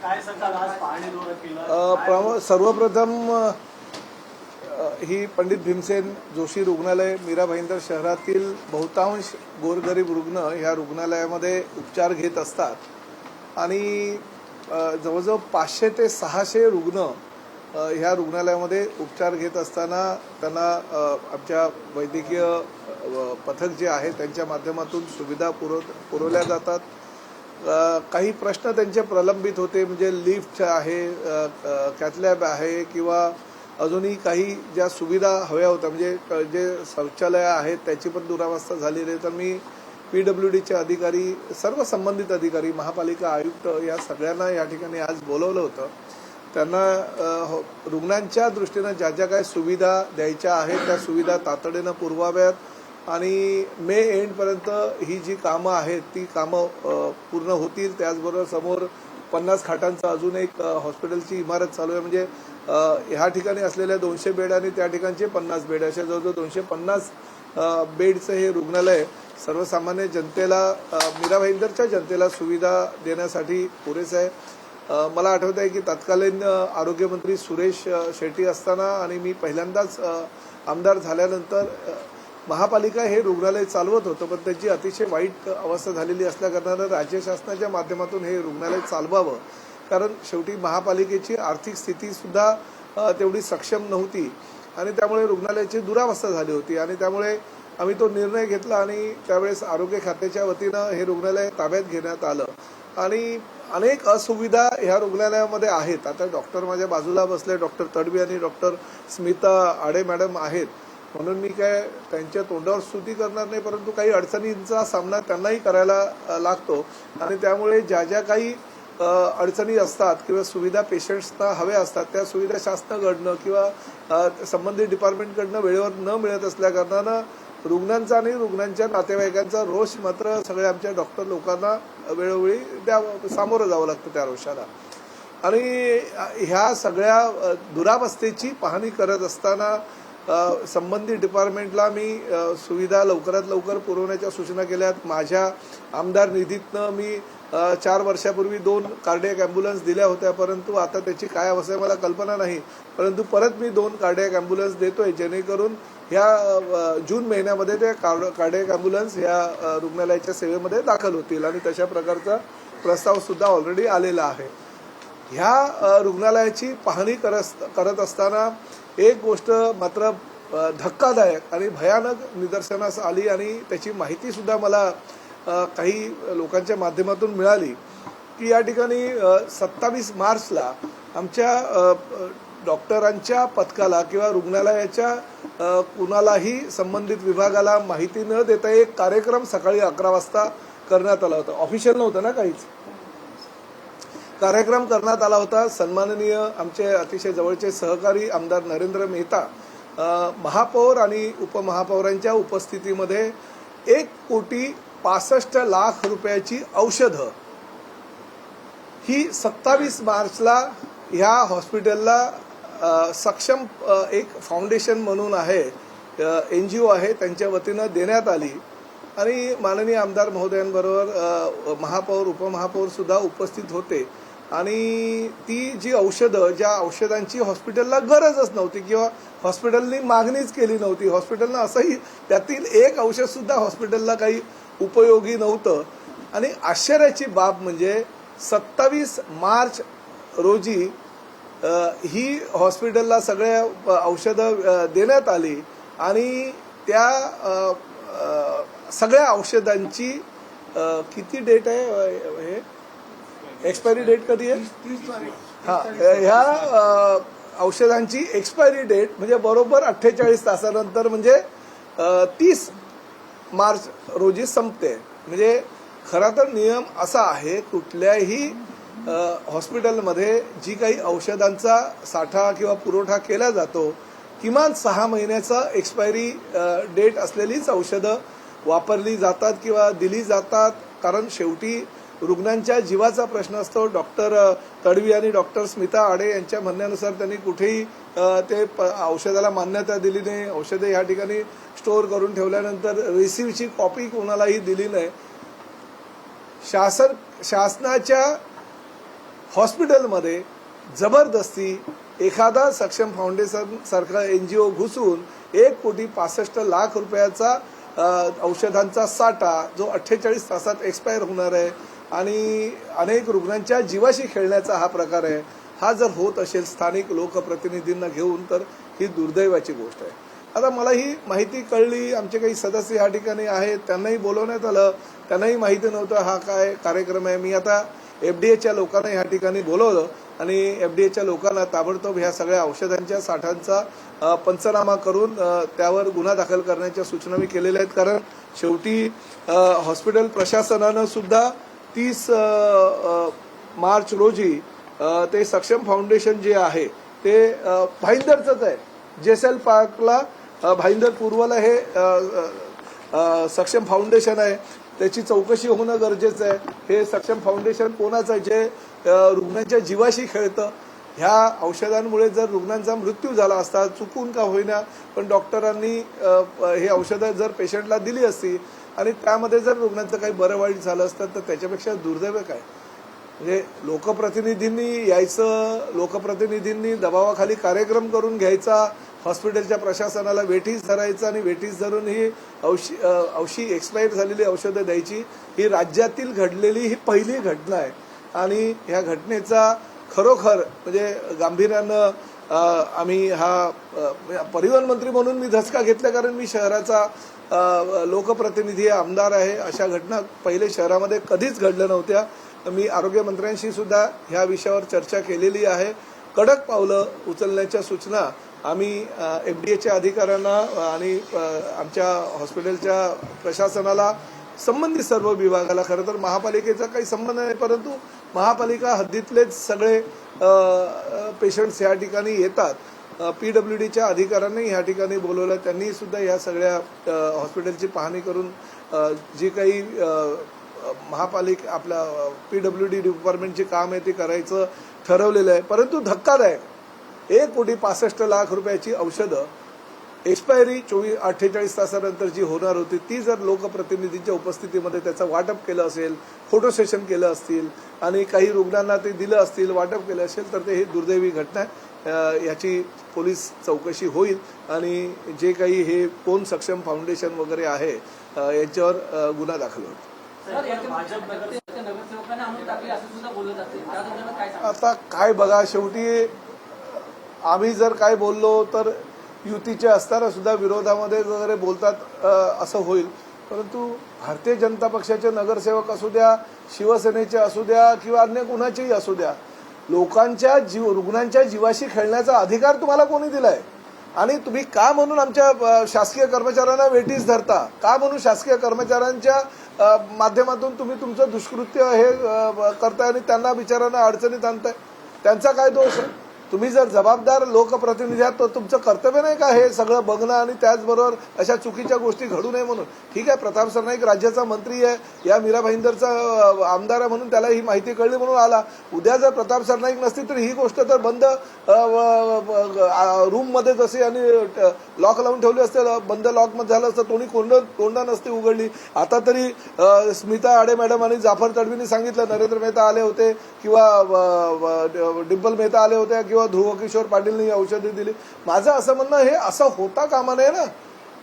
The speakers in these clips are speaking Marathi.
काय सांगाल आज पाहणी दौरा केला? सर्वप्रथम ही पंडित भीमसेन जोशी रुग्णालय मीरा भाईंदर शहरातील बहुतांश गोरगरीब रुग्ण ह्या रुग्णालयामध्ये उपचार घेत असतात आणि जवळजवळ 500 ते 600 रुग्ण ह्या रुग्णालयामध्ये उपचार घेत असताना त्यांना आमच्या वैद्यकीय पथक जे आहे त्यांच्या माध्यमातून सुविधा पुरवल्या जातात। काही प्रश्न त्यांचे प्रलंबित होते, म्हणजे लिफ्ट आहे, कॅथलॅब आहे किंवा अजूनही काही ज्या सुविधा हव्या होत्या, म्हणजे जे शौचालय आहेत त्याची पण दुरावस्था झालेली आहे। तर मी PWDचे अधिकारी, सर्व संबंधित अधिकारी, महापालिका आयुक्त या सगळ्यांना या ठिकाणी आज बोलवलं होतं। त्यांना रुग्णांच्या दृष्टीनं ज्या ज्या काही सुविधा द्यायच्या आहेत त्या सुविधा तातडीनं पुरवाव्यात आणि मे एंडपर्यंत ही जी कामं आहेत ती कामं पूर्ण होतील। त्याचबरोबर समोर 50 खाटांचं अजून एक हॉस्पिटलची इमारत चालू आहे, म्हणजे ह्या ठिकाणी असलेल्या 200 बेड आणि त्या ठिकाणचे 50 बेड अशा जवळजवळ 250 बेडचं हे रुग्णालय सर्वसामान्य जनतेला, मीरा भाईंदरच्या जनतेला सुविधा देण्यासाठी पुरेसं आहे। मला आठवत आहे की तत्कालीन आरोग्यमंत्री सुरेश शेट्टी असताना आणि मी पहिल्यांदाच आमदार झाल्यानंतर महापालिका हे रुग्णालय चालवत होतं, पण त्याची अतिशय वाईट अवस्था झालेली असल्याकारणानं राज्य शासनाच्या माध्यमातून हे रुग्णालय चालवावं, कारण शेवटी महापालिकेची आर्थिक स्थिती सुद्धा तेवढी सक्षम नव्हती आणि त्यामुळे रुग्णालयाची दुरावस्था झाली होती आणि त्यामुळे आम्ही तो निर्णय घेतला आणि त्यावेळेस आरोग्य खात्याच्या वतीनं हे रुग्णालय ताब्यात घेण्यात आलं आणि अनेक असुविधा ह्या रुग्णालयामध्ये आहेत। आता डॉक्टर माझ्या बाजूला बसले, डॉक्टर तडवी आणि डॉक्टर स्मिता आडे मॅडम आहेत, म्हणून मी काय त्यांच्या तोंडावर स्तुती करणार नाही, परंतु काही अडचणींचा सामना त्यांनाही करायला लागतो आणि त्यामुळे ज्या ज्या काही अडचणी असतात किंवा सुविधा पेशंट्सना हव्या असतात त्या सुविधा शासनाकडनं किंवा संबंधित डिपार्टमेंटकडनं वेळेवर न मिळत असल्याकारणानं रुग्णांचा आणि रुग्णांच्या नातेवाईकांचा रोष मात्र सगळ्या आमच्या डॉक्टर लोकांना वेळोवेळी सामोरं जावं लागतं त्या रोषाला। आणि ह्या सगळ्या दुरावस्थेची पाहणी करत असताना संबंधित डिपार्टमेंटला मी सुविधा लवकरात लवकर पुरवण्याच्या सूचना केल्यात। माझ्या आमदार निधीतनं मी 4 वर्षापूर्वी 2 कार्डियक ॲम्ब्युलन्स दिल्या होत्या, परंतु आता त्याची काय अवस्था आहे मला कल्पना नाही, परंतु परत मी 2 कार्डियक ॲम्ब्युलन्स देतोय, जेणेकरून ह्या जून महिन्यामध्ये त्या कार्डियक ॲम्ब्युलन्स ह्या रुग्णालयाच्या सेवेमध्ये दाखल होतील आणि तशा प्रकारचा प्रस्ताव सुद्धा ऑलरेडी आलेला आहे। ह्या रुग्णालयाची पाहणी करत असताना एक गोष्ट मात्र धक्कादायक आणि भयानक निदर्शनास आली आणि त्याची माहिती सुद्धा मला काही लोकांच्या माध्यमातून मिळाली की या ठिकाणी 27 मार्चला आमच्या डॉक्टरांच्या पथकाला किंवा रुग्णालयाच्या कुणालाही संबंधित विभागाला माहिती न देता एक कार्यक्रम सकाळी 11 वाजता करण्यात आला होता। ऑफिशियल नव्हतं ना, काहीच कार्यक्रम करण्यात आला होता। सन्माननीय आमचे अतिशय जवळचे सहकारी आमदार नरेंद्र मेहता, महापौर आणि उपमहापौरांच्या उपस्थितीमध्ये 1,65,00,000 रुपयाची औषधं ही 27 मार्चला ह्या हॉस्पिटलला सक्षम एक फाउंडेशन म्हणून आहे, NGO आहे, त्यांच्या वतीनं देण्यात आली आणि माननीय आमदार महोदयांबरोबर महापौर उपमहापौर सुद्धा उपस्थित होते आणि ती जी औषधं, ज्या औषधांची हॉस्पिटलला गरजच नव्हती किंवा हॉस्पिटलनी मागणीच केली नव्हती, हॉस्पिटलनं असंही त्यातील एक औषध सुद्धा हॉस्पिटलला काही उपयोगी नव्हतं आणि आश्चर्याची बाब म्हणजे 27 मार्च रोजी ही हॉस्पिटलला सगळ्या औषधं देण्यात आली आणि त्या सगळ्या औषधांची किती डेट आहे, हे एक्सपायरी डेट कधी आहे? 30 ह्या औषधांची एक्सपायरी डेट म्हणजे बरोबर 48 तासानंतर म्हणजे 30 मार्च रोजी संपते। म्हणजे खरा तर नियम असा आहे, कुठल्याही हॉस्पिटलमध्ये जी काही औषधांचा साठा किंवा पुरवठा केला जातो किमान 6 महिन्याचा एक्सपायरी डेट असलेलीच औषधं वापरली जातात किंवा दिली जातात, कारण शेवटी रुग्णांच्या जीवाचा प्रश्न असतो। डॉक्टर तडवी आणि डॉक्टर स्मिता आडे यांच्या म्हणण्यानुसार त्यांनी कुठेही ते औषधाला मान्यता दिली नाही, औषधे या ठिकाणी स्टोअर करून ठेवल्यानंतर रिसिव्हची कॉपी कोणालाही दिली नाही। शासनाच्या हॉस्पिटलमध्ये जबरदस्ती एखादा सक्षम फाउंडेशन सारखा NGO घुसून 1,65,00,000 रुपयाचा औषधांचा साठा जो 48 तासात एक्सपायर होणार आहे आणि अनेक रुग्णांच्या जीवाशी खेळण्याचा हा प्रकार आहे. हा जर होत असेल स्थानिक लोकप्रतिनिधींना घेऊन तर ही दुर्दैवाची गोष्ट आहे. आता मला ही माहिती कळली, आमचे काही सदस्य या ठिकाणी आहेत, त्यांनाही बोलवण्यात आलं, त्यांनाही माहिती नव्हतं हा काय कार्यक्रम आहे. मी आता FDAच्या लोकांना या ठिकाणी बोलवलं आणि FDAच्या लोकांना ताबडतोब ह्या सगळ्या औषधांच्या साठ्यांचा पंचनामा करून त्यावर गुन्हा दाखल करण्याच्या सूचना मी केलेल्या आहेत. कारण शेवटी हॉस्पिटल प्रशासनानं सुद्धा 30 मार्च रोजी ते सक्षम फाउंडेशन जे आहे ते भाईंदरचंच आहे, जेसेल पार्कला भाईंदर पूर्वला हे सक्षम फाउंडेशन आहे. त्याची चौकशी होणं गरजेचं आहे. हे सक्षम फाउंडेशन कोणाचं आहे जे रुग्णांच्या जीवाशी खेळतं. ह्या औषधांमुळे जर रुग्णांचा मृत्यू झाला असता चुकून का होईना, पण डॉक्टरांनी हे औषधं जर पेशंटला दिली असती आणि त्यामध्ये जर रुग्णांचं काही बरं वाईट झालं असतं तर त्याच्यापेक्षा दुर्दैव काय. म्हणजे लोकप्रतिनिधींनी यायचं, लोकप्रतिनिधींनी दबावाखाली कार्यक्रम करून घ्यायचा, हॉस्पिटलच्या प्रशासनाला वेठीस धरायचं आणि वेठीस धरून ही औषधी एक्सपायर झालेली औषधं द्यायची. ही राज्यातील घडलेली ही पहिली घटना आहे आणि ह्या घटनेचा खरोखर म्हणजे गांभीर्यानं आम्ही हा परिवहन मंत्री म्हणून मी धसका घेतला, कारण मी शहराचा लोकप्रतिनिधी आमदार आहे. अशा घटना पहिले शहरामध्ये कधीच घडल्या नव्हत्या. मी आरोग्यमंत्र्यांशी सुद्धा ह्या विषयावर चर्चा केलेली आहे. कडक पावलं उचलण्याच्या सूचना आम्ही FDAच्या अधिकाऱ्यांना आणि आमच्या हॉस्पिटलच्या प्रशासनाला, संबंधित सर्व विभागाला, खरं तर महापालिकेचा काही संबंध नाही, परंतु महापालिका हद्दीतलेच सगळे पेशंट्स या ठिकाणी येतात. PWDच्या अधिकाऱ्यांनी ह्या ठिकाणी बोलवलं, त्यांनी सुद्धा या सगळ्या हॉस्पिटलची पाहणी करून जी काही महापालिका आपल्या PWD डिपार्टमेंटचे काम आहे ते करायचं ठरवलेलं आहे. परंतु धक्कादायक 1,65,00,000 रुपयाची औषधं एक्सपायरी 48 तासानंतर जी होणार होती ती जर लोकप्रतिनिधींच्या उपस्थितीमध्ये त्याचं वाटप केलं असेल, फोटो सेशन केलं असतील आणि काही रुग्णांना ते दिलं असतील, वाटप केलं असेल तर ते ही दुर्दैवी घटना आहे. याची पोलीस चौकशी होईल आणि जे काही हे कोण सक्षम फाउंडेशन वगैरे आहे यांच्यावर गुन्हा दाखल होईल. आता काय बघा, शेवटी आम्ही जर काय बोललो तर युतीचे असताना सुद्धा विरोधामध्ये वगैरे बोलतात असं होईल. परंतु भारतीय जनता पक्षाचे नगरसेवक असू द्या, शिवसेनेचे असू द्या किंवा अन्य कुणाचेही असू द्या, लोकांच्या रुग्णांच्या जीवाशी खेळण्याचा अधिकार तुम्हाला कोणी दिलाय? आणि तुम्ही का म्हणून आमच्या शासकीय कर्मचाऱ्यांना वेठीस धरता? का म्हणून शासकीय कर्मचाऱ्यांच्या माध्यमातून तुम्ही तुमचं दुष्कृत्य हे करताय आणि त्यांना बिचारांना अडचणीत आणताय? त्यांचा काय दोष आहे? तुम्ही जर जबाबदार लोकप्रतिनिधी आहात तर तुमचं कर्तव्य नाही का हे सगळं बघणं आणि त्याचबरोबर अशा चुकीच्या गोष्टी घडू नये म्हणून? ठीक आहे, प्रताप सरनाईक राज्याचा मंत्री आहे, या मीरा भाईंदरचा आमदार आहे म्हणून त्याला ही माहिती कळली म्हणून आला. उद्या जर प्रताप सरनाईक नसती तर ही गोष्ट तर बंद रूममध्ये जसे आणि लॉक लावून ठेवले असते, बंद लॉकमध्ये झालं असतं, तोंड नसती उघडली. आता तरी स्मिता आडे मॅडम आणि जाफर तडवींनी सांगितलं, नरेंद्र मेहता आले होते किंवा डिंपल मेहता आले होते किंवा ध्रुव किशोर पाटीलनी औषधी दिली. माझं असं म्हणणं हे असं होता कामा नये ना.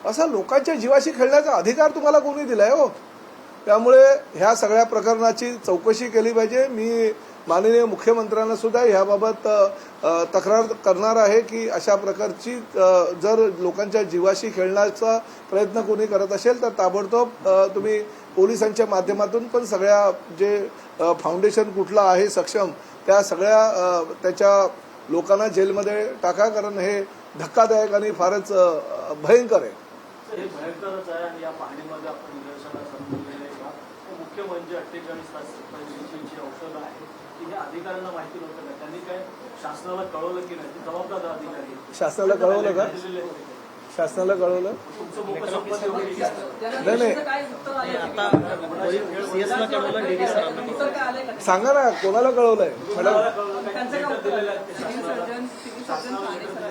असं लोकांच्या जीवाशी खेळण्याचा अधिकार तुम्हाला कोणी दिलाय हो? त्यामुळे ह्या सगळ्या प्रकरणाची चौकशी केली पाहिजे. मी माननीय मुख्यमंत्र्यांना सुद्धा याबाबत तक्रार करणार आहे की अशा प्रकारची जर लोकांच्या जीवाशी खेळण्याचा प्रयत्न कोणी करत असेल तर ताबडतोब तुम्ही पोलिसांच्या माध्यमातून पण सगळ्या जे फाउंडेशन कुठलं आहे सक्षम त्या सगळ्या त्याच्या लोकांना जेलमध्ये टाका, कारण हे धक्कादायक आणि फारच भयंकर आहे. हे भयंकरच आहे आणि या पाहणीमध्ये आपण निदर्शनास आणलेले मुख्य म्हणजे 48 तासांची औषधं आहेत की हे अधिकाऱ्यांना माहिती नव्हतं का? त्यांनी काय शासनाला कळवलं की नाही? जबाबदार अधिकारी शासनाला कळवलं का? शासनाला कळवलं नाही सांगा ना, कोणाला कळवलंय मॅडम?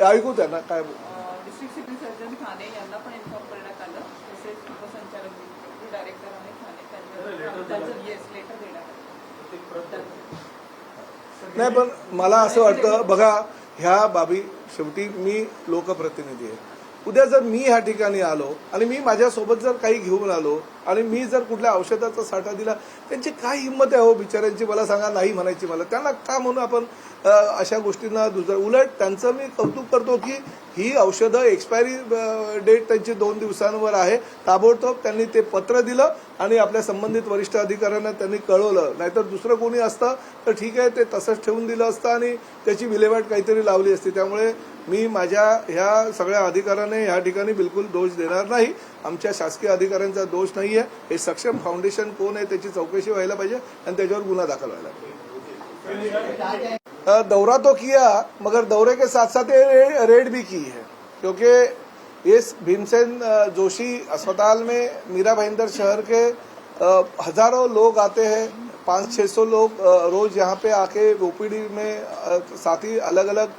ऐकू त्यांना काय. डिस्ट्रिक्ट सिव्हिल सर्जन ठाणे यांना पण इन्फॉर्म करण्यात आलं, तसेच उपसंचालक डायरेक्टर आणि ठाणे त्यांचं लेटर देण्यात आलं. नाही, पण मला असं वाटतं बघा, ह्या बाबी शेवटी मी लोकप्रतिनिधी आहे. उद्या जर मी ह्या ठिकाणी आलो आणि मी माझ्यासोबत जर काही घेऊन आलो आणि मी जर कुठल्या औषधाचा साठा दिला, त्यांची काय हिंमत आहे हो बिचाऱ्यांची, मला सांगा, नाही म्हणायची. मला त्यांना का म्हणून आपण अशा गोष्टींना उलट त्यांचं मी कौतुक करतो की ही औषधं एक्सपायरी डेट त्यांची 2 दिवसांवर आहे. ताबडतोब त्यांनी ते पत्र दिलं आणि आपल्या संबंधित वरिष्ठ अधिकाऱ्यांना त्यांनी कळवलं. नाहीतर दुसरं कोणी असतं तर ठीक आहे, ते तसंच ठेवून दिलं असतं आणि त्याची विल्हेवाट काहीतरी लावली असती. त्यामुळे मी माझ्या ह्या सगळ्या अधिकाऱ्यांना या ठिकाणी बिलकुल दोष देणार नाही. आमच्या शासकीय अधिकाऱ्यांचा दोष नाहीये. हे सक्षम फाउंडेशन कोण आहे त्याची चौकशी व्हायला पाहिजे आणि त्याच्यावर गुन्हा दाखल व्हायला पाहिजे. दौरा तो किया, मगर दौरे के साथ साथ रेड भी की है, क्योंकि इस भीमसेन जोशी अस्पताल में मीरा भाईंदर शहर के हजारों लोग आते हैं. 500-600 लोग रोज यहाँ पे आके ओपीडी में, साथ ही अलग अलग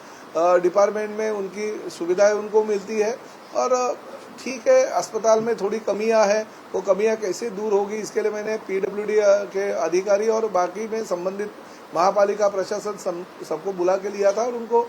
डिपार्टमेंट में उनकी सुविधाएं उनको मिलती है. और ठीक है, अस्पताल में थोड़ी कमियां है, वो कमियां कैसे दूर होगी इसके लिए मैंने पीडब्ल्यूडी के अधिकारी और बाकी में संबंधित महापालिका प्रशासन सबको बुला के लिया था और उनको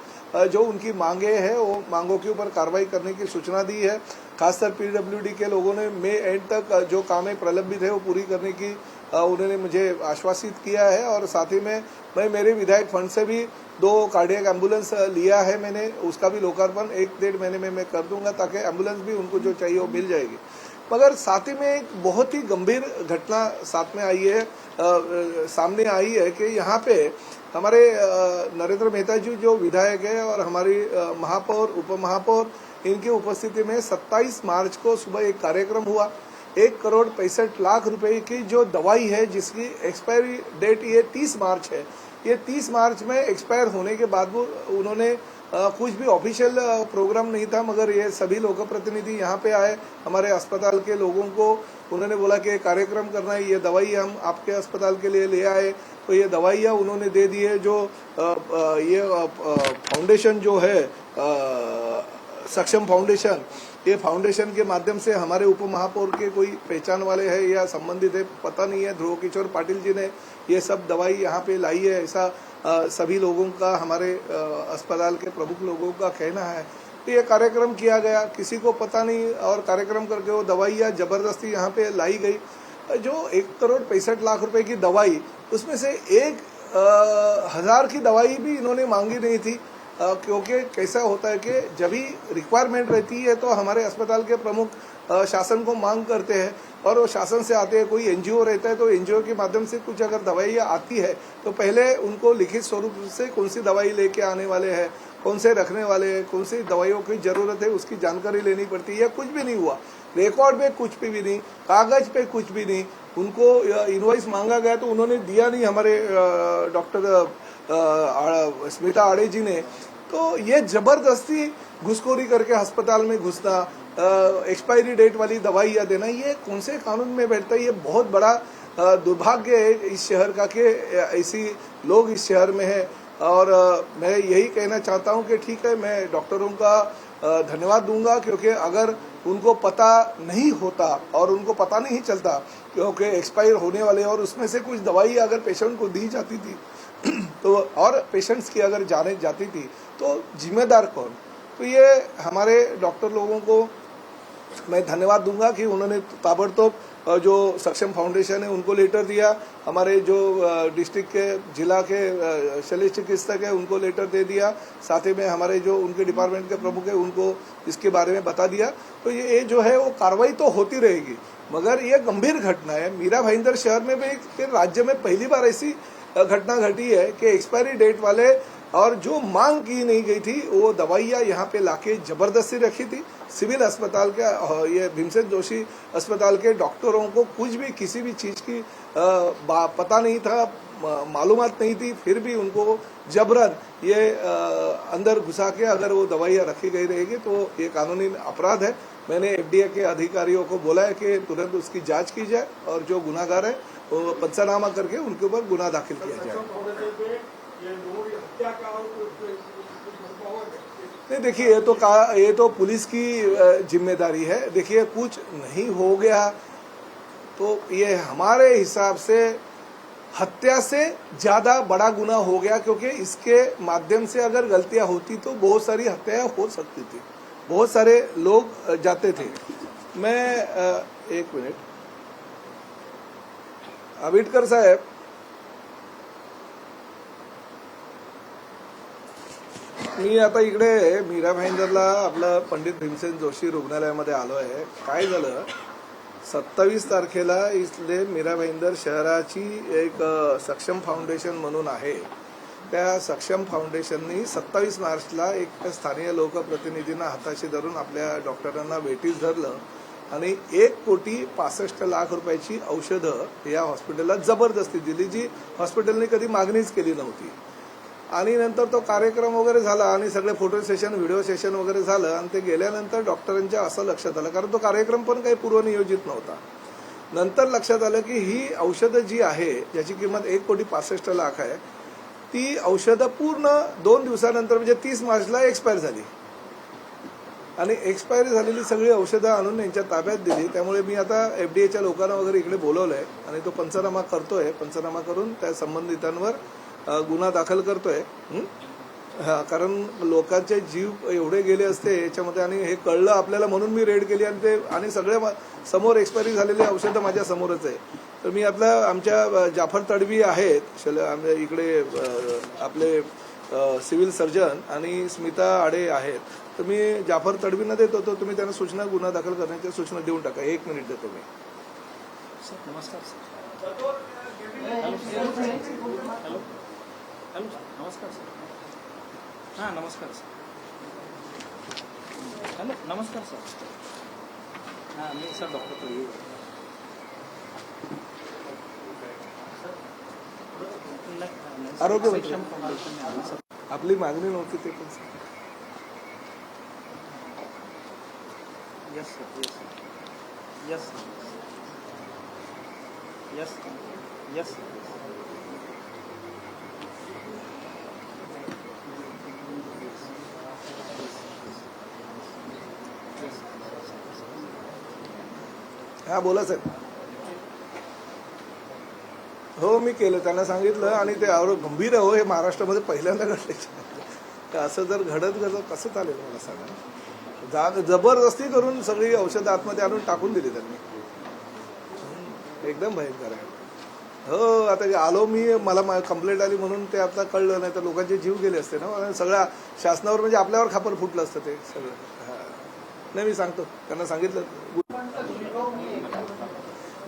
जो उनकी मांगे हैं वो मांगों के ऊपर कार्रवाई करने की सूचना दी है. खासकर पीडब्ल्यूडी के लोगों ने मई एंड तक जो कामें प्रलंबित है वो पूरी करने की उन्होंने मुझे आश्वासित किया है. और साथ ही में मैं मेरे विधायक फंड से भी 2 कार्डियक एम्बुलेंस लिया है मैंने, उसका भी लोकार्पण 1-1.5 महीने में मैं कर दूंगा ताकि एम्बुलेंस भी उनको जो चाहिए वो मिल जाएगी. मगर साथ ही में एक बहुत ही गंभीर घटना सामने आई है कि यहाँ पे हमारे नरेंद्र मेहता जी जो विधायक है और हमारी महापौर, उपमहापौर, इनकी उपस्थिति में 27 मार्च को सुबह एक कार्यक्रम हुआ. 1,65,00,000 रुपए की जो दवाई है जिसकी एक्सपायरी डेट ये 30 मार्च है, ये 30 मार्च में एक्सपायर होने के बाद उन्होंने कुछ भी ऑफिशियल प्रोग्राम नहीं था, मगर ये सभी लोक प्रतिनिधि यहाँ पे आए. हमारे अस्पताल के लोगों को उन्होंने बोला कि कार्यक्रम करना है, ये दवाई हम आपके अस्पताल के लिए ले आए. तो ये दवाइयाँ उन्होंने दे दी है. जो ये फाउंडेशन जो है सक्षम फाउंडेशन, ये फाउंडेशन के माध्यम से हमारे उप महापौर के कोई पहचान वाले हैं या संबंधित है पता नहीं है, ध्रुव किशोर पाटिल जी ने ये सब दवाई यहाँ पे लाई है, ऐसा सभी लोगों का, हमारे अस्पताल के प्रमुख लोगों का कहना है. तो ये कार्यक्रम किया गया, किसी को पता नहीं, और कार्यक्रम करके वो दवाइयाँ जबरदस्ती यहाँ पे लाई गई. जो 1,65,00,000 रुपए की दवाई, उसमें से 1,000 की दवाई भी इन्होंने मांगी नहीं थी. क्योंकि कैसा होता है कि जब भी रिक्वायरमेंट रहती है तो हमारे अस्पताल के प्रमुख शासन को मांग करते हैं और वो शासन से आते हैं. कोई एनजीओ रहता है तो एनजीओ के माध्यम से कुछ अगर दवाइयाँ आती है तो पहले उनको लिखित स्वरूप से कौन सी दवाई लेके आने वाले हैं, कौन से रखने वाले हैं, कौन सी दवाइयों की जरूरत है, उसकी जानकारी लेनी पड़ती है. कुछ भी नहीं हुआ, रिकॉर्ड पे कुछ भी नहीं, कागज पे कुछ भी नहीं. उनको इनवॉइस मांगा गया तो उन्होंने दिया नहीं, हमारे डॉक्टर स्मिता आड़े जी ने. तो ये जबरदस्ती घुसखोरी करके अस्पताल में घुसना, एक्सपायरी डेट वाली दवाइयाँ देना, ये कौन से कानून में बैठता है? ये बहुत बड़ा दुर्भाग्य है इस शहर का कि ऐसी लोग इस शहर में है. और मैं यही कहना चाहता हूँ कि ठीक है, मैं डॉक्टरों का धन्यवाद दूंगा, क्योंकि अगर उनको पता नहीं होता और उनको पता नहीं चलता क्योंकि एक्सपायर होने वाले, और उसमें से कुछ दवाई अगर पेशेंट को दी जाती थी तो और पेशेंट्स की अगर जाने जाती थी तो जिम्मेदार कौन? तो ये हमारे डॉक्टर लोगों को मैं धन्यवाद दूंगा कि उन्होंने ताबड़तोब जो सक्षम फाउंडेशन है उनको लेटर दिया, हमारे जो डिस्ट्रिक्ट के जिला के शल्य चिकित्सक है उनको लेटर दे दिया, साथ ही में हमारे जो उनके डिपार्टमेंट के प्रमुख है उनको इसके बारे में बता दिया. तो ये जो है वो कार्रवाई तो होती रहेगी, मगर ये गंभीर घटना है. मीरा भाईंदर शहर में भी राज्य में पहली बार ऐसी घटना घटी है कि एक्सपायरी डेट वाले और जो मांग की नहीं गई थी वो दवाइयाँ यहाँ पे लाके जबरदस्ती रखी थी. सिविल अस्पताल के, ये भीमसेन जोशी अस्पताल के डॉक्टरों को कुछ भी किसी भी चीज की पता नहीं था, मालूमात नहीं थी, फिर भी उनको जबरन ये अंदर घुसा के अगर वो दवाइयाँ रखी गई रहेगी तो ये कानूनी अपराध है. मैंने एफडीए के अधिकारियों को बोला है कि तुरंत उसकी जांच की जाए और जो गुनाहगार है वो पंचनामा करके उनके ऊपर गुनाह दाखिल किया जाए. नहीं, देखिए ये तो पुलिस की जिम्मेदारी है. देखिए, कुछ नहीं हो गया तो ये हमारे हिसाब से हत्या से ज्यादा बड़ा गुना हो गया, क्योंकि इसके माध्यम से अगर गलतियां होती तो बहुत सारी हत्याएं हो सकती थी, बहुत सारे लोग जाते थे। मैं एक मिनिट, आंबेडकर साहेब, मी आता इकडे मीरा भाईंदरला आपलं पंडित भीमसेन जोशी रुग्णालयामध्ये आलो आहे। काय झालं, 27 तारखेला इथले मीरा भाईंदर शहराची एक सक्षम फाउंडेशन म्हणून आहे, त्या सक्षम फाउंडेशननी 27 मार्चला एक स्थानिक लोकप्रतिनिधींना हाताशी धरून आपल्या डॉक्टरांना भेटीस धरलं आणि 1,65,00,000 रुपयाची औषधं या हॉस्पिटलला जबरदस्ती दिली, जी हॉस्पिटलने कधी मागणीच केली नव्हती। आणि नंतर तो कार्यक्रम वगैरे झाला आणि सगळे फोटो सेशन, व्हिडिओ सेशन वगैरे झालं आणि ते गेल्यानंतर डॉक्टरांच्या असं लक्षात आलं, कारण तो कार्यक्रम पण काही पूर्वनियोजित नव्हता। नंतर लक्षात आलं की ही औषधं जी आहे, ज्याची किंमत 1,65,00,000 आहे, ती औषधं पूर्ण 2 दिवसानंतर म्हणजे 30 मार्चला एक्सपायर झाली आणि एक्सपायर झालेली सगळी औषधं आणून यांच्या ताब्यात दिली। त्यामुळे मी आता एफडीएच्या लोकांना वगैरे इकडे बोलवलंय आणि तो पंचनामा करतोय, पंचनामा करून त्या संबंधितांवर गुन्हा दाखल करतोय। कारण लोकांचे जीव एवढे गेले असते याच्यामध्ये आणि हे कळलं आपल्याला म्हणून मी रेड केली आणि ते आणि सगळे समोर एक्सपायरी झालेली औषधं माझ्या समोरच आहे। तर मी आपल्या आमच्या जाफर तडवी आहेत इकडे आपले सिव्हिल सर्जन आणि स्मिता आडे आहेत, तर मी जाफर तडवींना देतो, तो तुम्ही त्यांना सूचना गुन्हा दाखल करण्याच्या सूचना देऊन टाका। 1 मिनिट देतो मी। सर नमस्कार सर। हॅलो हॅलो नमस्कार सर। हां नमस्कार सर। हॅलो नमस्कार सर। हां मी सर डॉक्टर तडवी। आरोग्य आपली मागणी नव्हती ते पण yes sir, yes yes yes हा बोला साहेब। हो मी केलं, त्यांना सांगितलं आणि ते आरोप गंभीर आहे, हो हे महाराष्ट्रामध्ये पहिल्यांदा घडले। तर असं जर घडत कसं चालेल मला सांगा। जबरदस्ती करून सगळी औषधं आतमध्ये आणून टाकून दिली त्यांनी, एकदम भयंकर आहे। हो आता आलो मी, मला कंप्लेंट आली म्हणून ते आता कळलं, नाही तर लोकांचे जीव गेले असते ना। सगळ्या शासनावर म्हणजे आपल्यावर खापर फुटलं असतं ते सगळं। नाही मी सांगतो, त्यांना सांगितलं।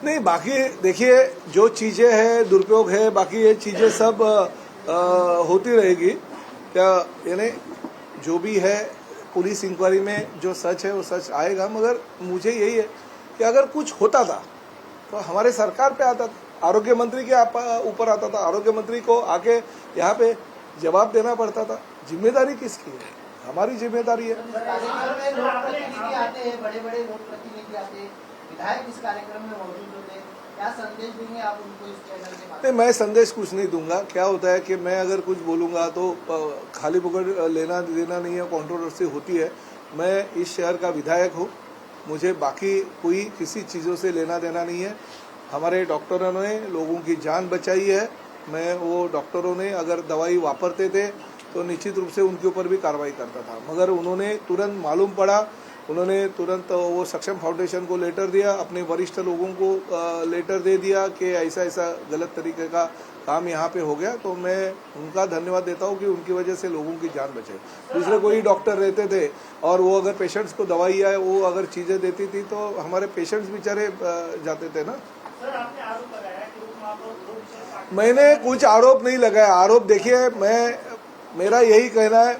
नहीं बाकी देखिए जो चीजें हैं दुरुपयोग है, बाकी ये चीजें सब होती रहेगी। क्या यानी जो भी है पुलिस इंक्वायरी में जो सच है वो सच आएगा, मगर मुझे यही है कि अगर कुछ होता था तो हमारे सरकार पे आता था, आरोग्य मंत्री के ऊपर आता था, आरोग्य मंत्री को आके यहाँ पे जवाब देना पड़ता था। जिम्मेदारी किसकी है? हमारी जिम्मेदारी है। लोकप्रतिनिधि आते हैं, बड़े बड़े लोकप्रतिनिधि आते हैं, विधायक इस कार्यक्रम में मौजूद होते हैं, क्या संदेश देंगे आप उनको इस चैनल के माध्यम से? मैं संदेश कुछ नहीं दूंगा। क्या होता है कि मैं अगर कुछ बोलूंगा तो खाली पकड़ लेना देना नहीं है, कंट्रोवर्सी होती है। मैं इस शहर का विधायक हूँ, मुझे बाकी कोई किसी चीज़ों से लेना देना नहीं है। हमारे डॉक्टरों ने लोगों की जान बचाई है। मैं वो डॉक्टरों ने अगर दवाई वापरते थे तो निश्चित रूप से उनके ऊपर भी कार्रवाई करता था, मगर उन्होंने तुरंत मालूम पड़ा, उन्होंने तुरंत वो सक्षम फाउंडेशन को लेटर दिया, अपने वरिष्ठ लोगों को लेटर दे दिया कि ऐसा ऐसा गलत तरीके का काम यहाँ पे हो गया। तो मैं उनका धन्यवाद देता हूँ कि उनकी वजह से लोगों की जान बचे। दूसरे कोई डॉक्टर रहते थे और वो अगर पेशेंट्स को दवाई या वो अगर चीज़ें देती थी तो हमारे पेशेंट्स बेचारे जाते थे ना। सर आपने आरोप लगाया कि मैंने कुछ आरोप नहीं लगाया। आरोप देखिए, मेरा यही कहना है,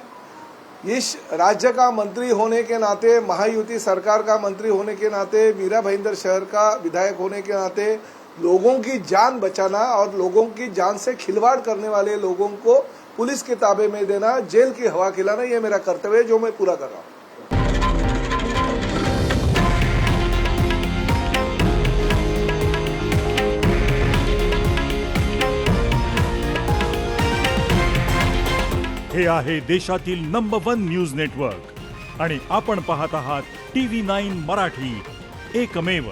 इस राज्य का मंत्री होने के नाते, महायुति सरकार का मंत्री होने के नाते, मीरा भाईंदर शहर का विधायक होने के नाते लोगों की जान बचाना और लोगों की जान से खिलवाड़ करने वाले लोगों को पुलिस के ताबे में देना, जेल की हवा खिलाना, ये मेरा कर्तव्य है जो मैं पूरा कर रहा हूँ। हे आहे देशातील नंबर 1 न्यूज नेटवर्क आणि आपण पाहत आहात TV9 मराठी, एकमेव।